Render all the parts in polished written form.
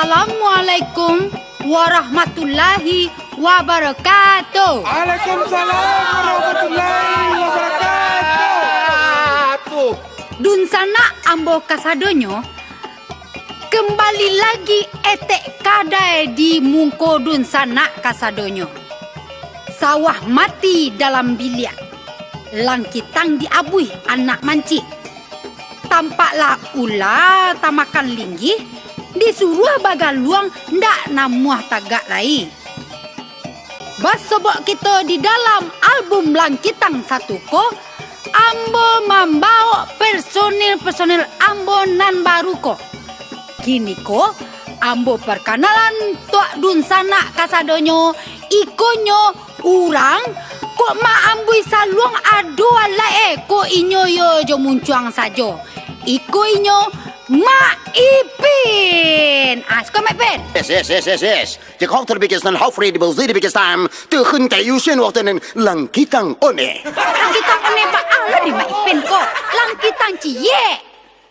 Assalamualaikum warahmatullahi wabarakatuh. Waalaikumsalam warahmatullahi wabarakatuh. Dun sana ambo kasadonyo kembali lagi etek kadai di mungko dun sana kasadonyo. Sawah mati dalam biliak, langkitang diabui anak manci. Tampaklah ula tamakan linggi disuruh bagaluang ndak namuah tagak lai. Basobok kita di dalam album Langkitang satu ko, ambo membawa personil ambo nan baru ko. Kini ko, ambo perkenalan tuak dun sana kasadonyo, ikonyo urang, kok ma ambui saluang adua lae ko inyo yo jo muncuang sajo. Iko inyo Ma Ipin. Suka Ma Ipin? Yes. Je kau terbikis dan hau free di bawah di bikis time. Terhun tayusin waktu nen langkitang one. Langkitang one ba ala di Ma Ipin ko. Langkitang cie.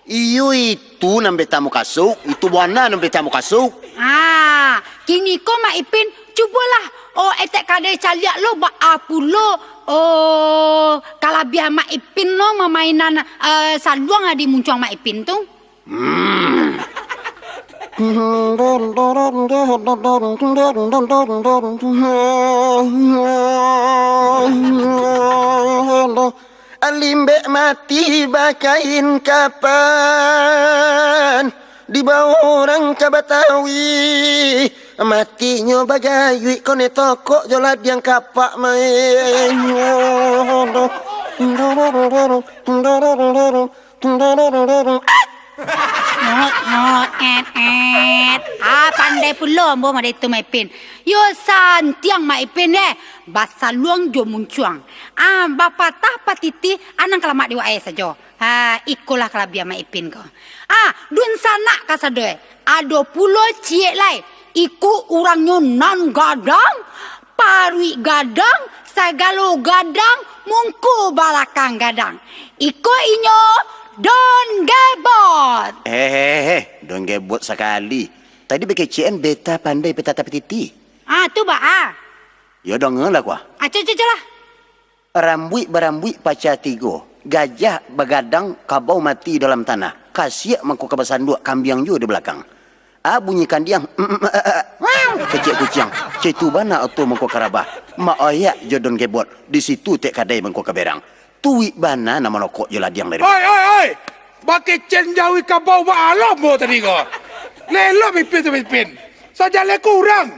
Iyo itu nambe tamu kasuk. Itu warna nambe tamu kasuk. Kini ko Ma Ipin cubalah. Etek kadai caliak lo ba apulo. Kalabiah Ma Ipin lo memainan saluang di muncuang Ma Ipin tu. Alimbe mati bakain kapan dibawa orang ke Batawi. Matinya bagai kone toko jolat yang kapak main. Pandai pula ambo mada itu Ma Ipin. Yo santiang Ma Ipin Basa luang jo muncuang. Bapa tah patiti anang kelamak di wae saja. Ikulah kelabiah Ma Ipin ko. Dun sana kasadoe. Ado pulo ciek lai. Iku urangnya nan gadang, parwi gadang, sagalo gadang, mungku balakang gadang. Iko inyo don gebot. Don gebot sekali. Tadi BKCN beta pandai beta tapi titi. Tu ba Ya dong lah kuah. Coba lah. Rambui barambui pacar tigo. Gajah begadang kabau mati dalam tanah. Kasiak mangkuk kebasan dua kambiang juga di belakang. Bunyikan diang. Kecik kucing. Citu bana atau mangkuk karabah. Ma oyak jodon gebot. Di situ tek kadai mangkuk keberang. Tuwi bana nama lokok jelah diang dari. Oi. Baki cenjawi kabau ba alam mo tadi ko. Lelo Mipin. Saja le kurang.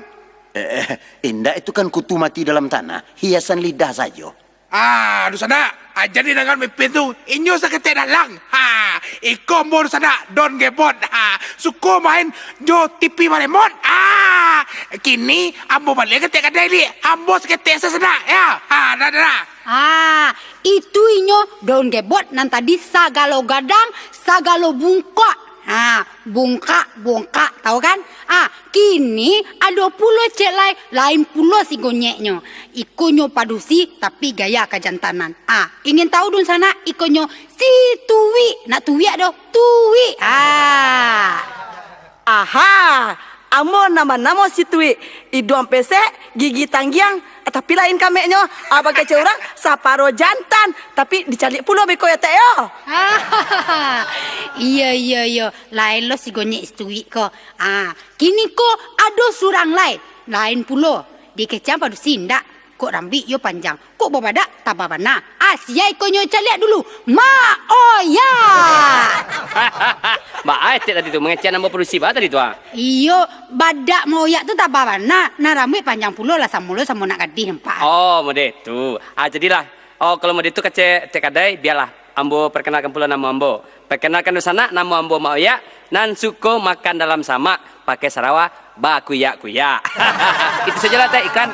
Indah itu kan kutu mati dalam tanah. Hiasan lidah saja. Aduh sana. Jadi dengan Mipin tu, inyo sa kete dalang. Iko mo sana don gebot. Suko main jo tipi maremon. Kini ambo balik kete kadai li. Ambo sekete sa sana. Ya. Itu inyo daun gebot nan tadi sagalo gadang, sagalo bungkak. Bungkak, tahu kan? Kini ada pulo cek lain pulo si gonyeknya. Ikonyo padusi tapi gaya kejantanan. Ingin tahu dun sana ikonyo si tuwi. Nak tuwi ada tuwi. Amo nama si tuwi. Idom pesek, gigi tanggiang, tapi lain kameknya. Abang kece orang saparo jantan, tapi dicalik pulo beko ya teh yo. Iya. Lain lo si gonyek tuwi ko. Kini ko ada surang lain pulo. Di kecam padu sindak. Kok rambi yo panjang. Kok babadak tak babana. Siai konyo caliak dulu. Ma oya. Mbak Ait tadi tu mengecek nama produksi tadi tu Iyo badak mau oyak tu tak babana. Nah rambut panjang pulo lah samulo sama nak gadih empat. Mode tu. Jadilah. Kalau mode tu kecek tekadai biarlah ambo perkenalkan pula nama ambo. Perkenalkan di sana nama ambo Ma Oyak. Nan suko makan dalam samak pakai Sarawak kuya. Itu sajalah teh ikan.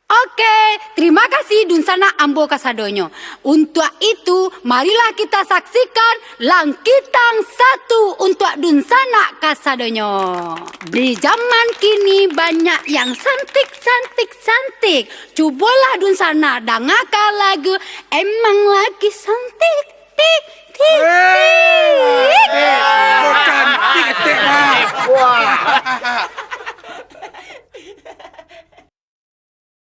Oke, terima kasih dun sana ambo kasadonyo. Untuk itu, marilah kita saksikan Langkitang satu untuk dun sana kasadonyo. Di zaman kini banyak yang cantik. Cobalah dun sana dengarkan lagu Emang Lagi Cantik. Cantik, Wah.